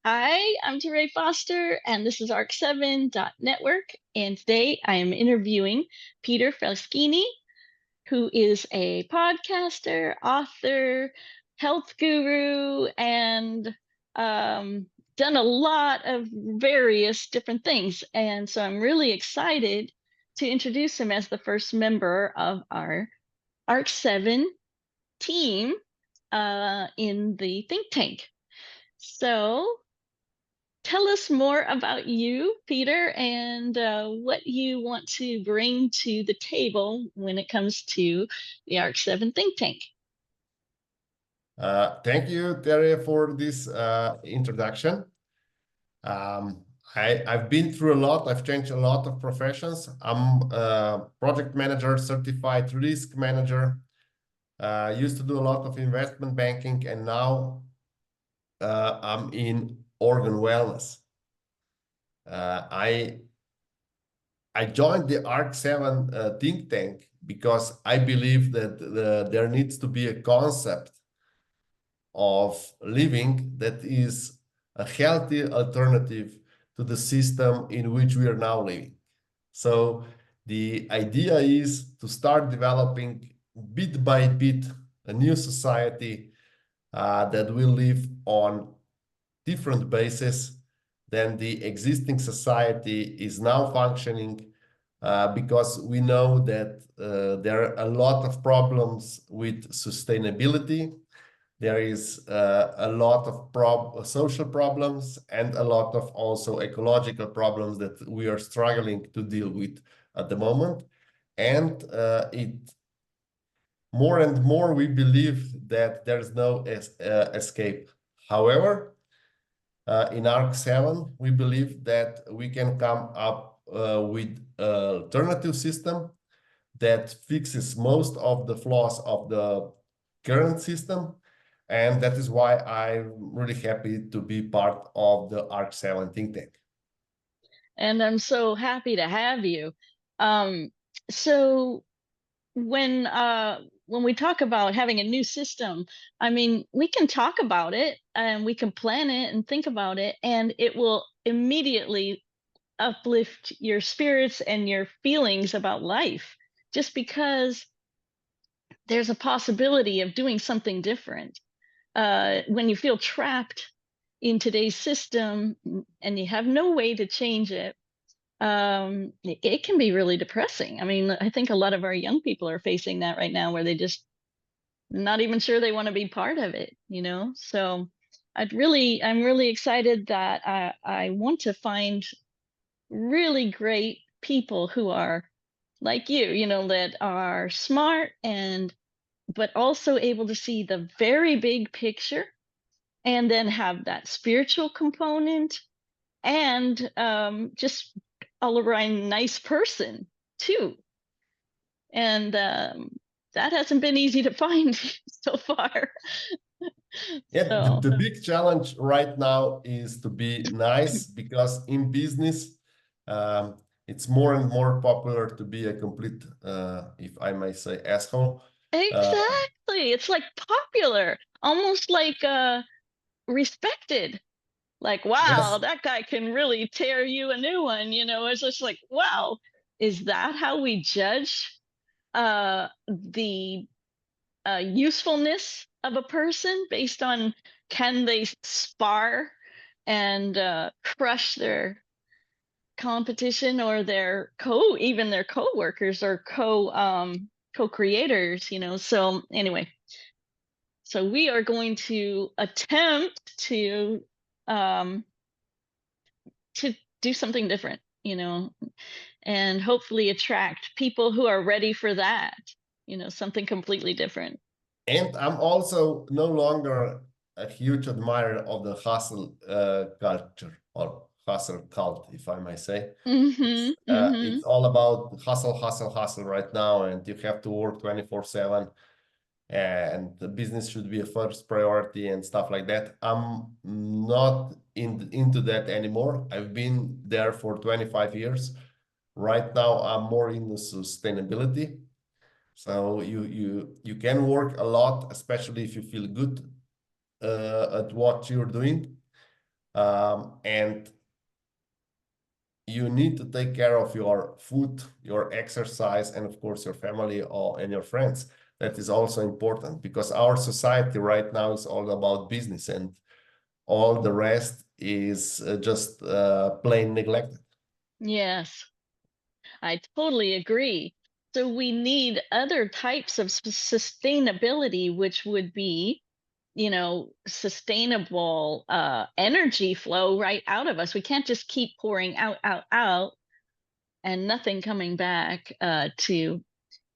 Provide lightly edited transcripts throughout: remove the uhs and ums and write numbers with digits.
Hi, I'm Teré Foster, and this is ARC7 Network. And today I am interviewing Peter Faleskini, who is a podcaster, author, health guru, and um, done a lot of various different things. And so I'm really excited to introduce him as the first member of our ARC7 team in the think tank. So tell us more about you, Peter, and what you want to bring to the table when it comes to the ARC7 think tank. Thank you, Terry, for this introduction. I've been through a lot. I've changed a lot of professions. I'm a project manager, certified risk manager. Used to do a lot of investment banking, and now I'm in organ wellness. I joined the ARC7 think tank because I believe that there needs to be a concept of living that is a healthy alternative to the system in which we are now living. So the idea is to start developing bit by bit a new society that will live on different basis than the existing society is now functioning, because we know that there are a lot of problems with sustainability. There is a lot of social problems and a lot of also ecological problems that we are struggling to deal with at the moment. And it more and more we believe that there's no escape. However, in ARC7, we believe that we can come up with an alternative system that fixes most of the flaws of the current system. And that is why I'm really happy to be part of the ARC7 think tank. And I'm so happy to have you. Um, so when we talk about having a new system, I mean, we can talk about it and we can plan it and think about it, and it will immediately uplift your spirits and your feelings about life just because there's a possibility of doing something different. When you feel trapped in today's system and you have no way to change it, it can be really depressing. I mean, I think a lot of our young people are facing that right now where they just not even sure they want to be part of it, you know? So I'm really excited that I want to find really great people who are like you know, that are smart and but also able to see the very big picture and then have that spiritual component and just all around nice person too. And that hasn't been easy to find so far. Yeah, So the big challenge right now is to be nice, because in business, it's more and more popular to be a complete, if I may say, asshole. Uh, exactly, it's like popular, almost like respected. Like, wow, yes, that guy can really tear you a new one. You know, it's just like, wow, is that how we judge the usefulness of a person based on can they spar and crush their competition or their even their co-workers or co-creators, you know? So anyway, so we are going to attempt um to do something different, you know, and hopefully attract people who are ready for that, you know, something completely different. and I'm also no longer a huge admirer of the hustle culture, or hustle cult, if I may say. Mhm, It's mhm. all about hustle, hustle, hustle right now, and you have to work 24/7, and the business should be a first priority and stuff like that. I'm not into that anymore. I've been there for 25 years. Right now, I'm more into sustainability. So you can work a lot, especially if you feel good at what you're doing. And you need to take care of your food, your exercise, and of course your family and your friends. That is also important because our society right now is all about business, and all the rest is just plain neglected. Yes, I totally agree. So we need other types of sustainability, which would be, sustainable energy flow right out of us. We can't just keep pouring out and nothing coming back to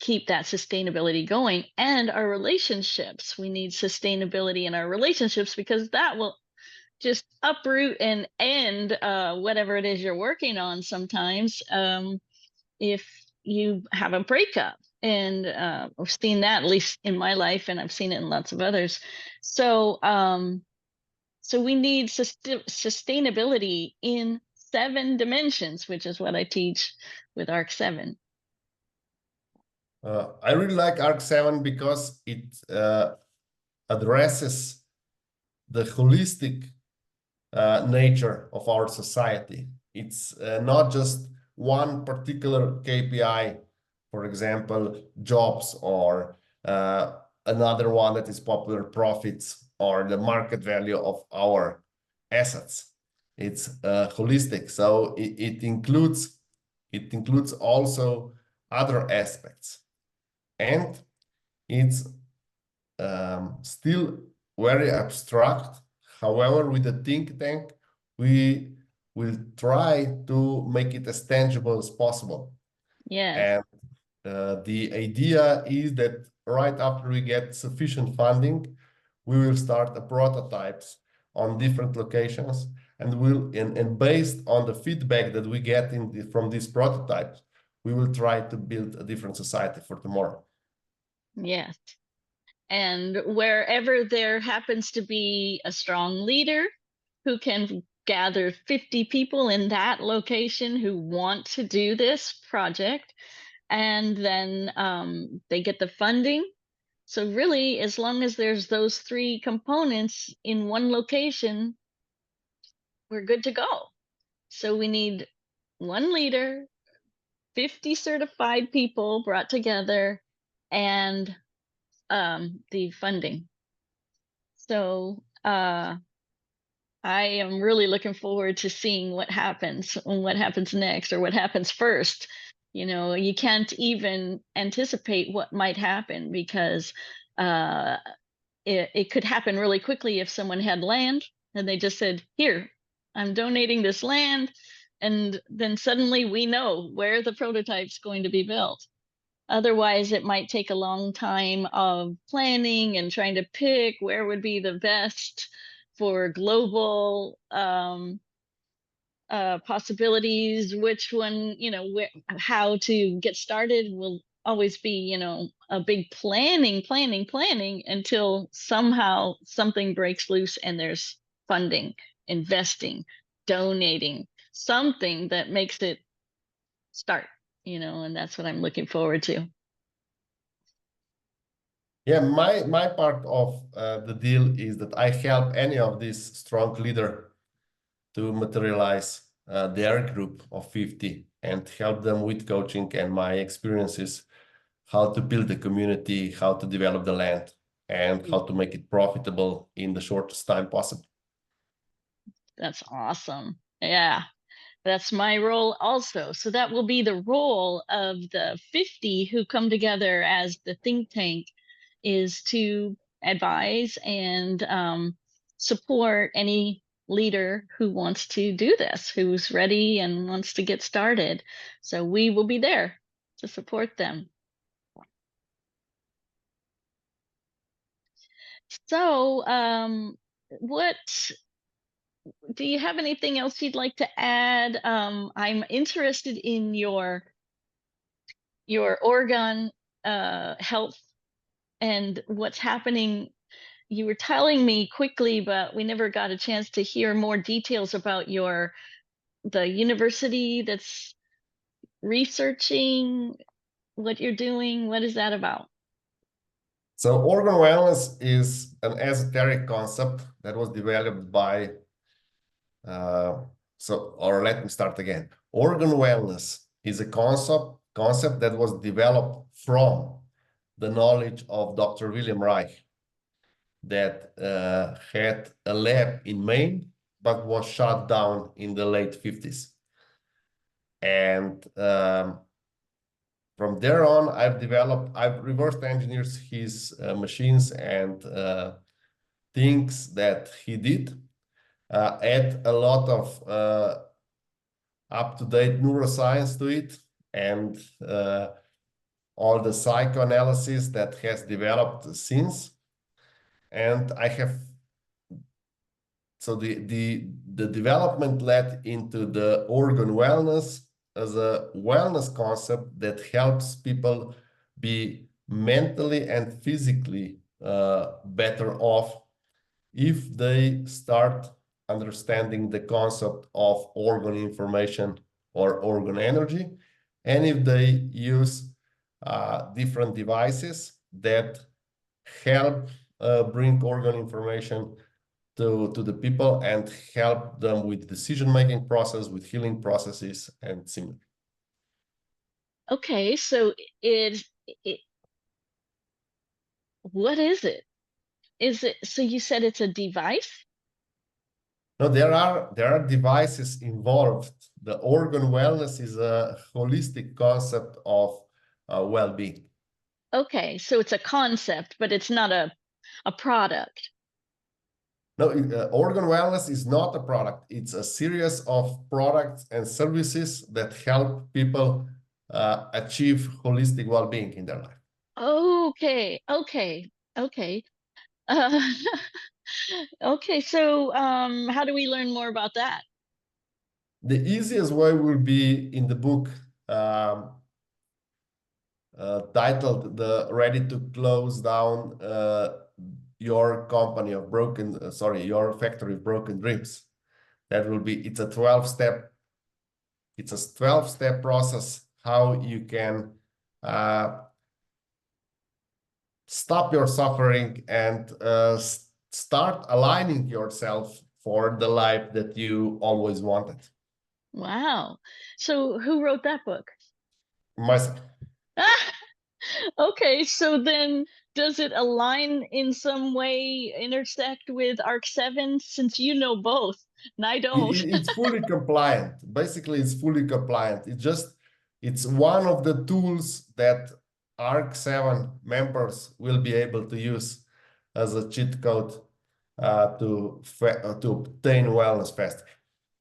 keep that sustainability going. And our relationships, we need sustainability in our relationships because that will just uproot and end whatever it is you're working on sometimes, if you have a breakup. And I've seen that, at least in my life, and I've seen it in lots of others. So we need sustainability in 7 dimensions, which is what I teach with ARC7. I really like ARC7 because it addresses the holistic nature of our society. It's not just one particular KPI, for example, jobs, or another one that is popular, profits, or the market value of our assets. It's holistic, so it includes also other aspects, and it's still very abstract. However, with the think tank, we will try to make it as tangible as possible. Yes. And the idea is that right after we get sufficient funding, we will start the prototypes on different locations, and based on the feedback that we get from these prototypes, we will try to build a different society for tomorrow. Yes. And wherever there happens to be a strong leader who can gather 50 people in that location who want to do this project, and then they get the funding. So really, as long as there's those 3 components in one location, we're good to go. So we need one leader, 50 certified people brought together, and the funding. So I am really looking forward to seeing what happens and what happens next, or what happens first. You can't even anticipate what might happen because uh, it could happen really quickly if someone had land and they just said, "Here, I'm donating this land," and then suddenly we know where the prototype's going to be built. Otherwise, it might take a long time of planning and trying to pick where would be the best for global possibilities. Which one, how to get started will always be, a big planning until somehow something breaks loose and there's funding, investing, donating, something that makes it start, and that's what I'm looking forward to. Yeah, my part of the deal is that I help any of these strong leader to materialize their group of 50 and help them with coaching and my experiences, how to build the community, how to develop the land, and how to make it profitable in the shortest time possible. That's awesome. Yeah, that's my role also. So that will be the role of the 50 who come together as the think tank, is to advise and support any leader who wants to do this, who's ready and wants to get started. So we will be there to support them. So what do you have anything else you'd like to add? I'm interested in your organ health and what's happening. You were telling me quickly, but we never got a chance to hear more details about the university that's researching what you're doing. What is that about? So organ wellness is an esoteric concept that was developed by Or let me start again. Organ wellness is a concept that was developed from the knowledge of Dr. William Reich, that had a lab in Maine, but was shut down in the late 50s. And from there on, I've reverse engineered his machines and things that he did, add a lot of up-to-date neuroscience to it, and all the psychoanalysis that has developed since. And so the development led into the organ wellness as a wellness concept that helps people be mentally and physically better off if they start understanding the concept of organ information or organ energy, and if they use different devices that help bring organ information to the people and help them with decision-making process, with healing processes, and similar. Okay, so it what is it? Is it, so you said it's a device? No, there are devices involved. The organ wellness is a holistic concept of well-being. Okay, so it's a concept, but it's not a product. No, organ wellness is not a product. It's a series of products and services that help people achieve holistic well-being in their life. Okay, okay, okay. Uh, okay, so how do we learn more about that? The easiest way will be in the book titled "The Ready to Close Down Your Company of Broken," your factory of broken dreams. That will be. It's a 12-step. It's a 12-step process how you can stop your suffering and start aligning yourself for the life that you always wanted. Wow. So who wrote that book? Myself. Okay, so then does it align in some way, intersect with ARC7, since you know both and I don't? It's fully compliant. Basically, it's fully compliant. It's one of the tools that ARC7 members will be able to use as a cheat code to obtain wellness faster.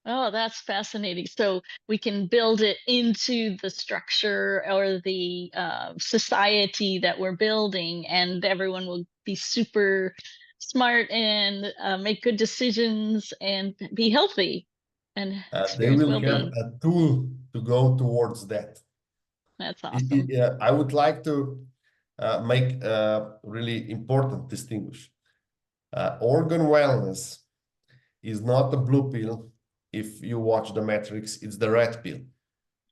Oh, that's fascinating. So we can build it into the structure or the society that we're building, and everyone will be super smart and make good decisions and be healthy and They experience will have well-being. a tool to go towards that. That's awesome. I would like to make a really important distinguish. Organ wellness is not the blue pill. If you watch the Matrix, it's the red pill.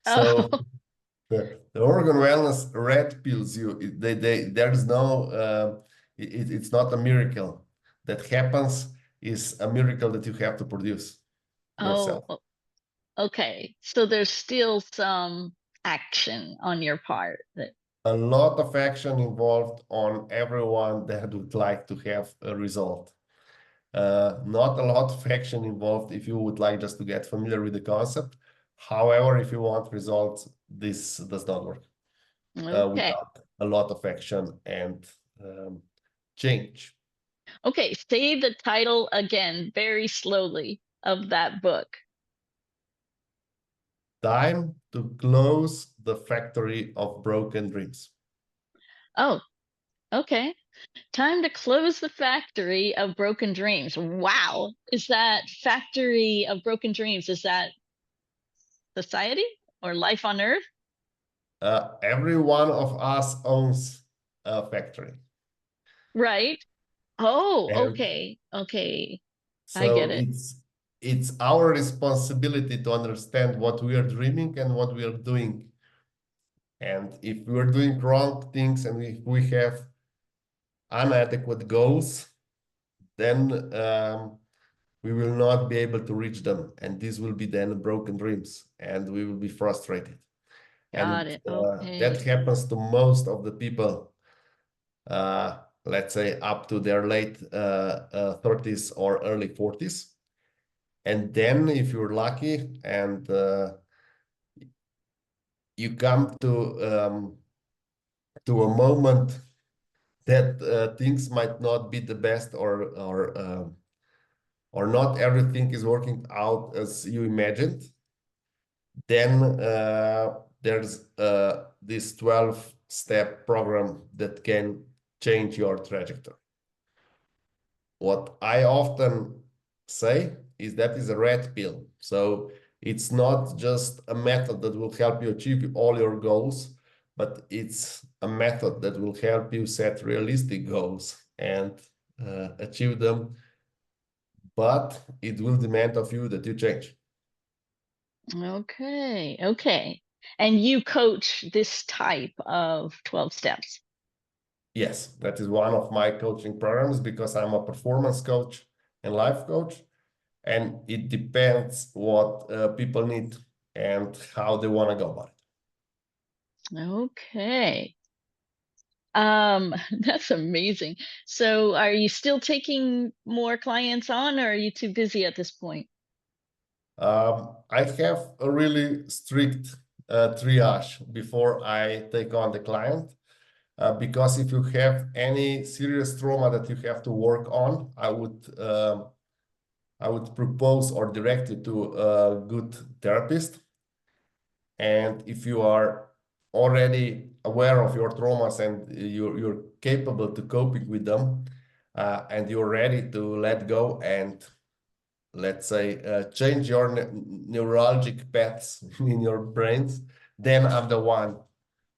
So Oh, the organ wellness red pills, there's no, it's not a miracle that happens. Is a miracle that you have to produce yourself. oh, okay. So there's still some action on your part that, A lot of action involved on everyone that would like to have a result. Not a lot of action involved if you would like just to get familiar with the concept. However, if you want results, this does not work okay. without a lot of action and change. Okay, say the title again very slowly of that book. Time to close the factory of broken dreams. Oh, okay. Time to close the factory of broken dreams. Wow. Is that factory of broken dreams? Is that society or life on Earth? Every one of us owns a factory. Right. Oh, And okay. Okay. I so get it. it's our responsibility to understand what we are dreaming and what we are doing. And if we are doing wrong things and if we have inadequate goals, then we will not be able to reach them. And this will be then broken dreams and we will be frustrated. Got And it. that Okay. happens to most of the people, let's say up to their late 30s or early 40s. And then if you're lucky and you come to a moment that things might not be the best or not everything is working out as you imagined, then there's this 12-step program that can change your trajectory. What I often say is that is a red pill. So it's not just a method that will help you achieve all your goals, but it's a method that will help you set realistic goals and achieve them. But it will demand of you that you change. Okay. Okay. And you coach this type of 12 steps. Yes, that is one of my coaching programs because I'm a performance coach and life coach. And it depends what people need and how they want to go about it. Okay. That's amazing. So are you still taking more clients on, or are you too busy at this point? I have a really strict triage before I take on the client because if you have any serious trauma that you have to work on, I would propose or direct you to a good therapist. And if you are already aware of your traumas and you're capable to coping with them, and you're ready to let go and let's say change your neurologic paths in your brains, then I'm the one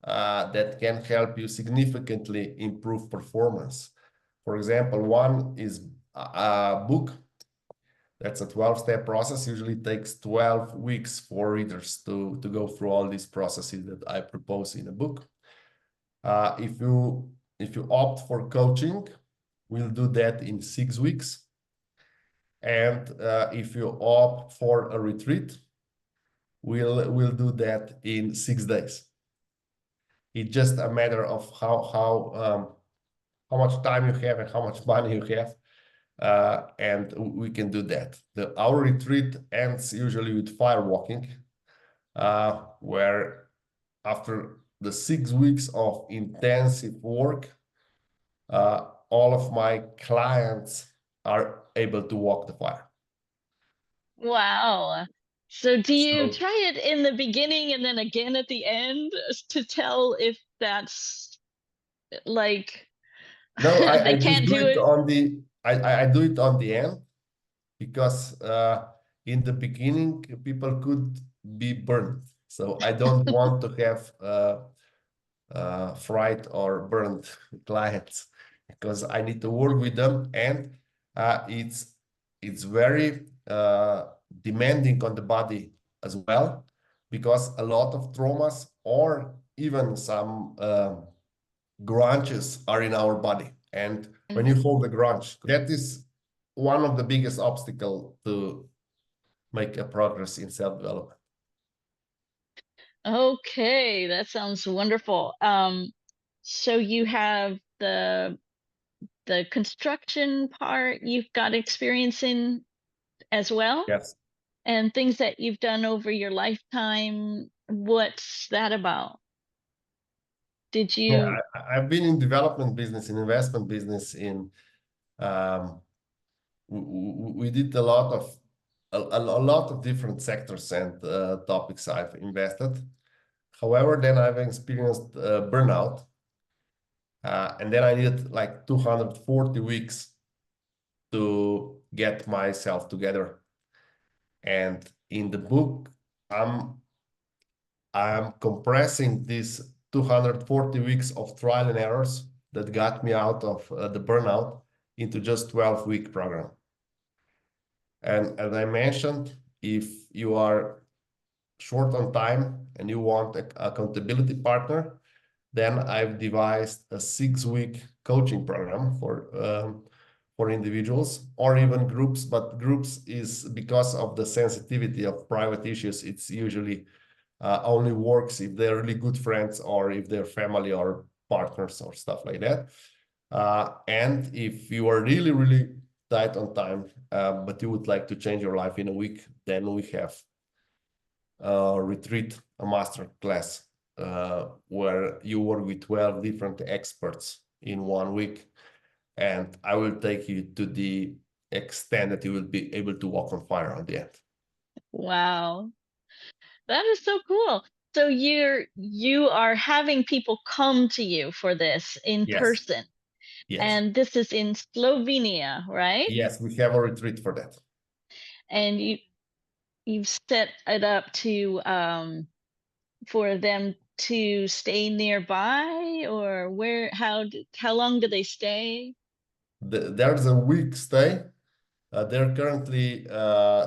that can help you significantly improve performance. For example, one is a book. That's a 12-step process. Usually takes 12 weeks for readers to go through all these processes that I propose in a book. If you opt for coaching, we'll do that in 6 weeks. And if you opt for a retreat, we'll do that in 6 days. It's just a matter of how much time you have and how much money you have. And we can do that. Our retreat ends usually with fire walking, where after the 6 weeks of intensive work, all of my clients are able to walk the fire. Wow. So do you So try it in the beginning and then again at the end to tell if that's like no, I they just can't do do it it? on the I do it on the end because in the beginning people could be burned. So I don't want to have fried or burned clients because I need to work with them, and it's very demanding on the body as well because a lot of traumas or even some grunges are in our body, and when you hold a grunge, that is one of the biggest obstacle to make a progress in self-development. Okay, that sounds wonderful. So you have the construction part you've got experience in as well, Yes. and things that you've done over your lifetime. What's that about? Did Yeah, you I've been in development business, in investment business, in um, we did a lot of a lot of different sectors and topics I've invested. However, then I've experienced burnout, and then I needed like 240 weeks to get myself together. And in the book, I'm compressing these 240 weeks of trial and errors that got me out of the burnout into just 12-week program. And as I mentioned, if you are short on time and you want an accountability partner, then I've devised a 6-week coaching program for individuals or even groups, but groups is because of the sensitivity of private issues. It's usually only works if they're really good friends or if they're family or partners or stuff like that. And if you are really, really tight on time, but you would like to change your life in a week, then we have a retreat, a master class, where you work with 12 different experts in 1 week. And I will take you to the extent that you will be able to walk on fire on the end. Wow. That is so cool. So you are having people come to you for this in Yes, person. yes, And this is in Slovenia, right? yes, we have a retreat for that. And you've set it up to for them to stay nearby, or where how long do they stay? There's a week stay. They're currently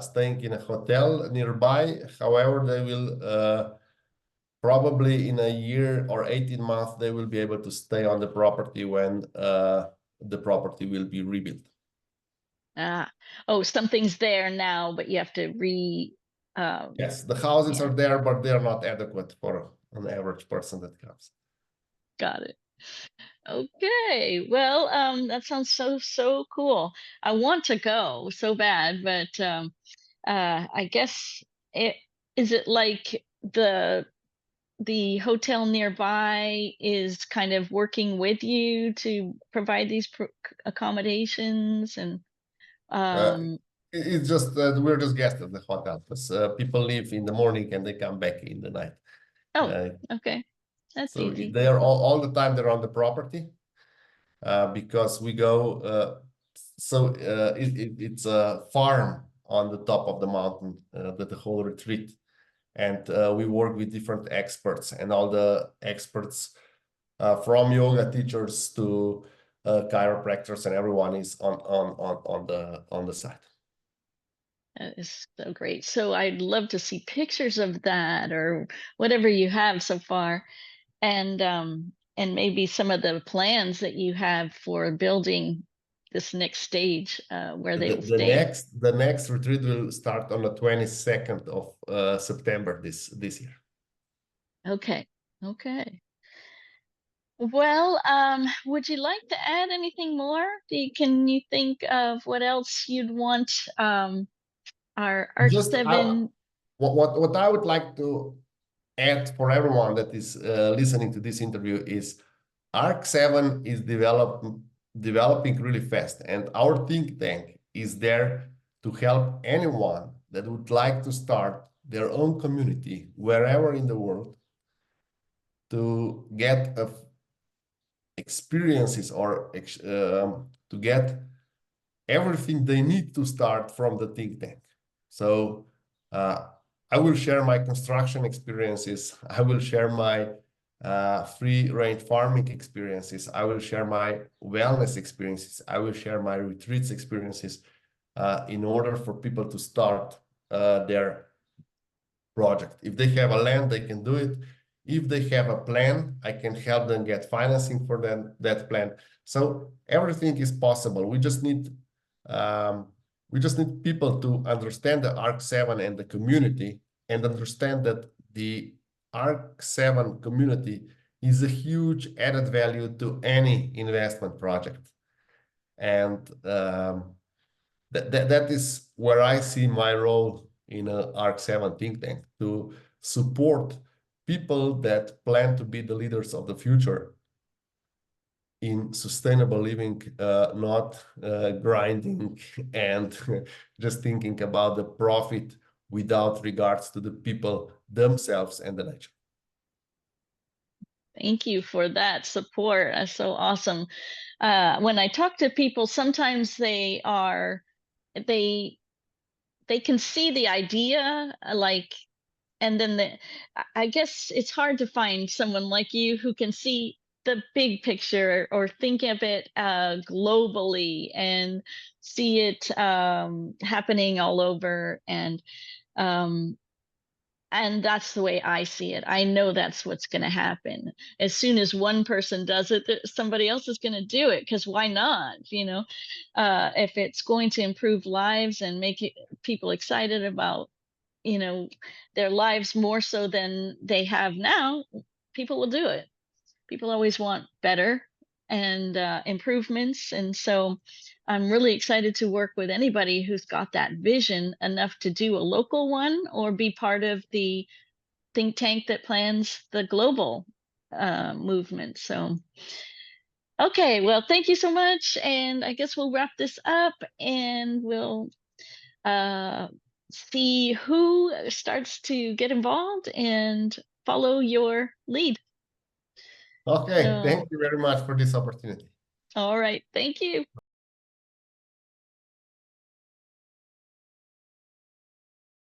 staying in a hotel nearby. However, they will probably in a year or 18 months, they will be able to stay on the property when the property will be rebuilt. Ah, oh, something's there now, but you have to Yes, the houses yeah, are there, but they're not adequate for an average person that comes. got it. Okay. Well, that sounds so cool. I want to go so bad, but I guess it is it like the hotel nearby is kind of working with you to provide these accommodations and Uh, um it's just that we're just guests at the hotel because people leave in the morning and they come back in the night. oh, Uh, okay. That's so easy. they are all the time they're on the property because we go. It's a farm on the top of the mountain that the whole retreat, and we work with different experts, and all the experts from yoga teachers to chiropractors, and everyone is on the site. That is so great. So I'd love to see pictures of that or whatever you have so far. And maybe some of the plans that you have for building this next stage where they will stay. The next retreat will start on the 22nd of September this year. Okay. Okay. Well, would you like to add anything more? Can you think of what else you'd want our Just ARC7? what I would like to add for everyone that is listening to this interview is ARC7 is developing really fast, and our think tank is there to help anyone that would like to start their own community wherever in the world to get experiences or to get everything they need to start from the think tank. So I will share my construction experiences. I will share my free range farming experiences. I will share my wellness experiences. I will share my retreats experiences in order for people to start their project. If they have a land, they can do it. If they have a plan, I can help them get financing for that plan. So everything is possible. We just need people to understand the ARC7 and the community and understand that the ARC7 community is a huge added value to any investment project. And that is where I see my role in a ARC7 think tank, to support people that plan to be the leaders of the future in sustainable living, not grinding and just thinking about the profit without regards to the people themselves and the nature. Thank you for that support. That's so awesome. When I talk to people, sometimes they they can see the idea, like, and then I guess it's hard to find someone like you who can see the big picture or think of it globally and see it happening all over. And um, And that's the way I see it. I know that's what's going to happen. As soon as one person does it, somebody else is going to do it, because why not? If it's going to improve lives and make people excited about, their lives more so than they have now, people will do it. People always want better and improvements. And so I'm really excited to work with anybody who's got that vision enough to do a local one or be part of the think tank that plans the global movement. So, okay, well, thank you so much. And I guess we'll wrap this up and we'll uh, see who starts to get involved and follow your lead. Okay, So, thank you very much for this opportunity. all right. Thank you.